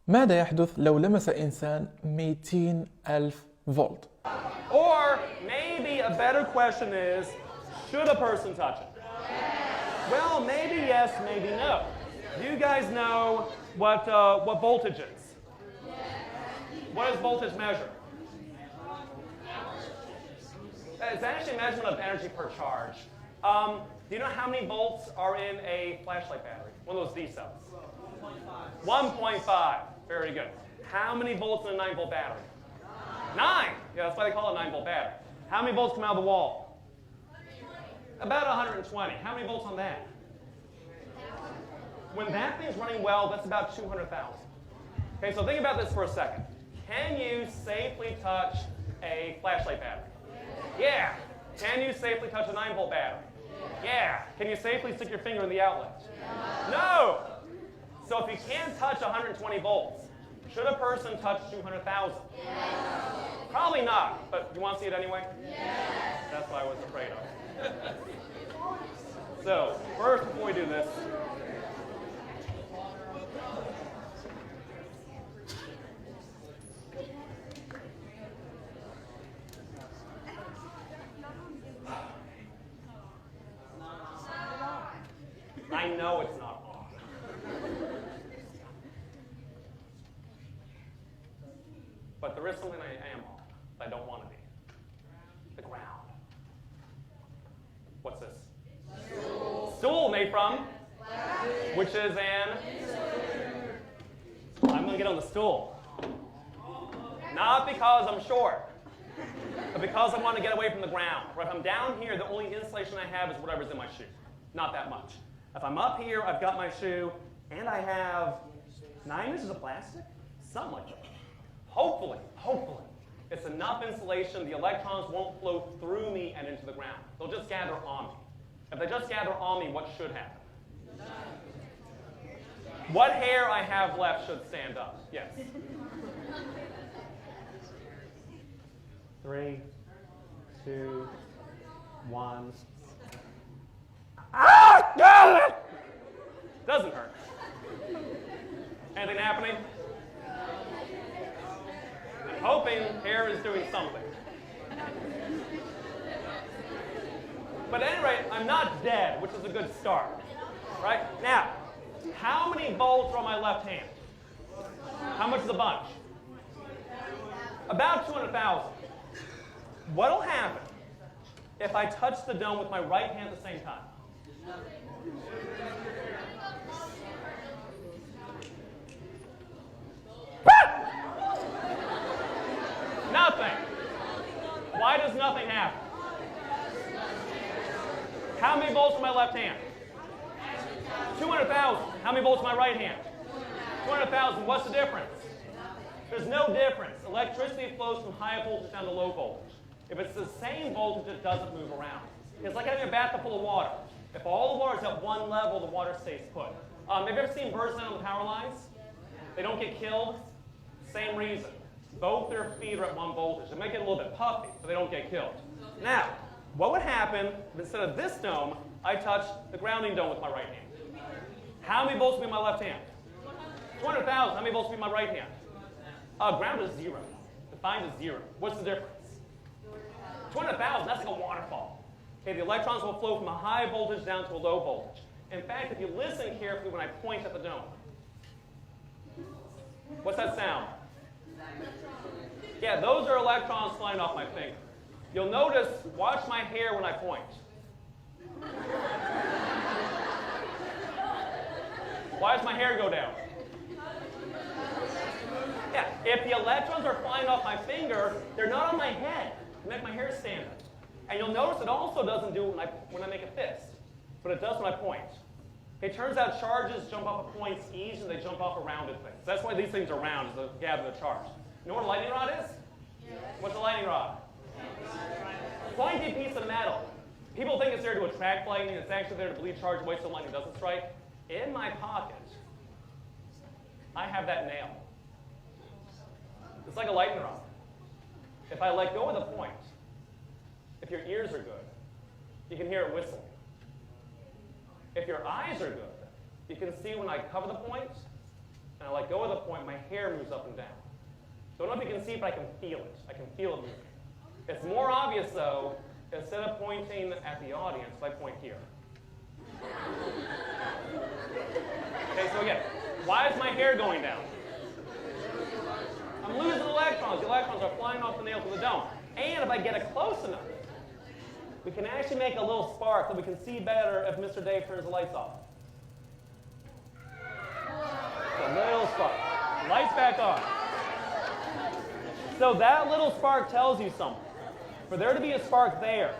ماذا يحدث لو لمس إنسان 200,000 فولت؟ Or maybe a better question is, should a person touch it? Well, maybe yes, maybe no. Do you guys know what voltage is? What does voltage measure? It's actually a measurement of energy per charge. Do you know how many volts are in a flashlight battery? One of those D cells. 1.5. Very good. How many volts in a 9-volt battery? 9. Yeah, that's why they call it a 9-volt battery. How many volts come out of the wall? About 120. How many volts on that? When that thing's running well, that's about 200,000. Okay, so think about this for a second. Can you safely touch a flashlight battery? Yeah. Can you safely touch a 9-volt battery? Yeah. Can you safely stick your finger in the outlet? No. So if you can't touch 120 volts, should a person touch 200,000? Probably not, but you want to see it anyway? That's what I was afraid of. So first, before we do this, I know it's not on. But there is something I am on that I don't want to be. The ground. What's this? Stool made from? Which is an? I'm going to get on the stool. Not because I'm short, but because I want to get away from the ground. Or if I'm down here, the only insulation I have is whatever's in my shoe. Not that much. If I'm up here, I've got my shoe, and I have 9 inches of plastic? Something like that. Hopefully, it's enough insulation, the electrons won't flow through me and into the ground. They'll just gather on me. If they just gather on me, what should happen? What hair I have left should stand up. Yes. 3, 2, 1. Ah! Got it! Doesn't hurt. Anything happening? I'm hoping hair is doing something. But at any rate, I'm not dead, which is a good start. Right? Now, how many volts are on my left hand? How much is the bunch? About 200,000. What'll happen if I touch the dome with my right hand at the same time? Nothing. Why does nothing happen? How many volts in my left hand? 200,000. How many volts in my right hand? 200,000. What's the difference? There's no difference. Electricity flows from high voltage down to low voltage. If it's the same voltage, it doesn't move around. It's like having a bathtub full of water. If all the water is at one level, the water stays put. Have you ever seen birds land on the power lines? They don't get killed. Same reason. Both their feet are at one voltage. They might get a little bit puffy, but they don't get killed. Now, what would happen if instead of this dome, I touched the grounding dome with my right hand? How many volts would be in my left hand? 200,000. How many volts would be in my right hand? Ground is 0. Defined as 0. What's the difference? 200,000, that's like a waterfall. Okay, the electrons will flow from a high voltage down to a low voltage. In fact, if you listen carefully when I point at the dome, what's that sound? Yeah, those are electrons flying off my finger. You'll notice, watch my hair when I point. Why does my hair go down? Yeah, if the electrons are flying off my finger, they're not on my head. They make my hair stand up. And you'll notice it also doesn't do it when I make a fist, but it does when I point. It turns out charges jump off of points each, and they jump off of rounded things. That's why these things are round, is to gather the charge. You know what a lightning rod is? What's a lightning rod? A pointy piece of metal. People think it's there to attract lightning. It's actually there to bleed charge away so lightning doesn't strike. In my pocket, I have that nail. It's like a lightning rod. If I let go of the point, if your ears are good, you can hear it whistling. If your eyes are good, you can see when I cover the point, and I let go of the point, my hair moves up and down. Don't know if you can see it, but I can feel it. I can feel it moving. It's more obvious, though, instead of pointing at the audience, if I point here. Okay, so again, why is my hair going down? I'm losing electrons. The electrons are flying off the nail to the dome. And if I get it close enough, we can actually make a little spark that we can see better if Mr. Dave turns the lights off. A little spark. Lights back on. So that little spark tells you something. For there to be a spark there,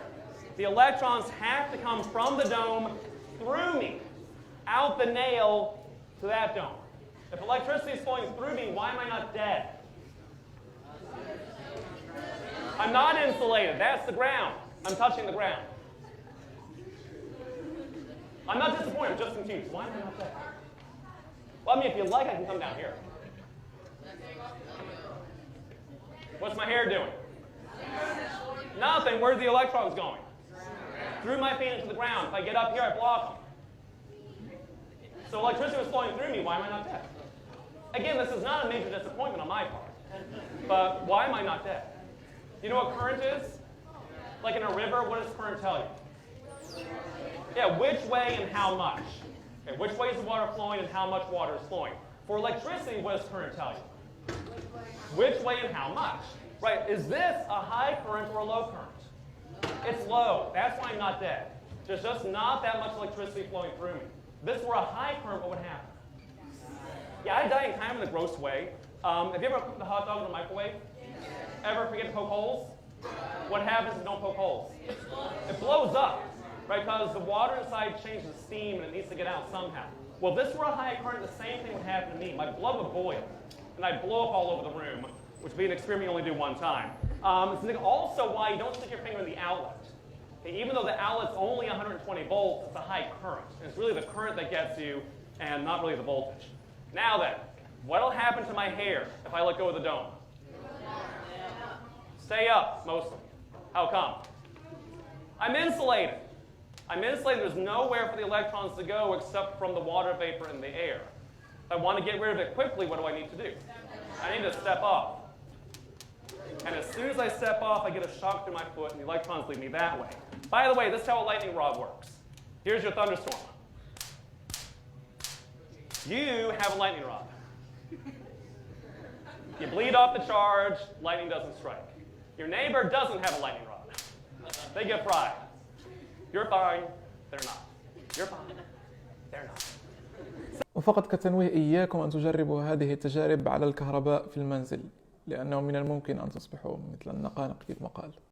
the electrons have to come from the dome through me, out the nail to that dome. If electricity is flowing through me, why am I not dead? I'm not insulated. That's the ground. I'm touching the ground. I'm not disappointed. I'm just confused. Why am I not dead? Well, I mean, if you like, I can come down here. What's my hair doing? Nothing. Where's the electrons going? Through my feet into the ground. If I get up here, I block them. So electricity was flowing through me. Why am I not dead? Again, this is not a major disappointment on my part. But why am I not dead? You know what current is? Like in a river, what does current tell you? Yeah, which way and how much. Okay, which way is the water flowing and how much water is flowing. For electricity, what does current tell you? Which way and how much. Right, is this a high current or a low current? It's low. That's why I'm not dead. There's just not that much electricity flowing through me. If this were a high current, what would happen? Yeah, I die in kind of in a gross way. Have you ever cooked the hot dog in the microwave? Ever forget to poke holes? What happens if you don't poke holes? It blows up, right? Because the water inside changes steam and it needs to get out somehow. Well, if this were a high current, the same thing would happen to me. My blood would boil, and I'd blow up all over the room, which would be an experiment you only do one time. It's also why you don't stick your finger in the outlet. Okay, even though the outlet's only 120 volts, it's a high current. And it's really the current that gets you, and not really the voltage. Now then, what'll happen to my hair if I let go of the dome? Stay up, mostly. How come? I'm insulated. I'm insulated. There's nowhere for the electrons to go except from the water vapor in the air. If I want to get rid of it quickly, what do I need to do? I need to step off. And as soon as I step off, I get a shock through my foot, and the electrons lead me that way. By the way, this is how a lightning rod works. Here's your thunderstorm. You have a lightning rod. You bleed off the charge, lightning doesn't strike. Your neighbor doesn't have a lightning rod. They get fried. You're fine, they're not. You're fine, they're not. وفقط كتنويه إياكم أن تجربوا هذه التجارب على الكهرباء في المنزل، لأنه من الممكن أن تصبحوا مثل النقانق في المقال.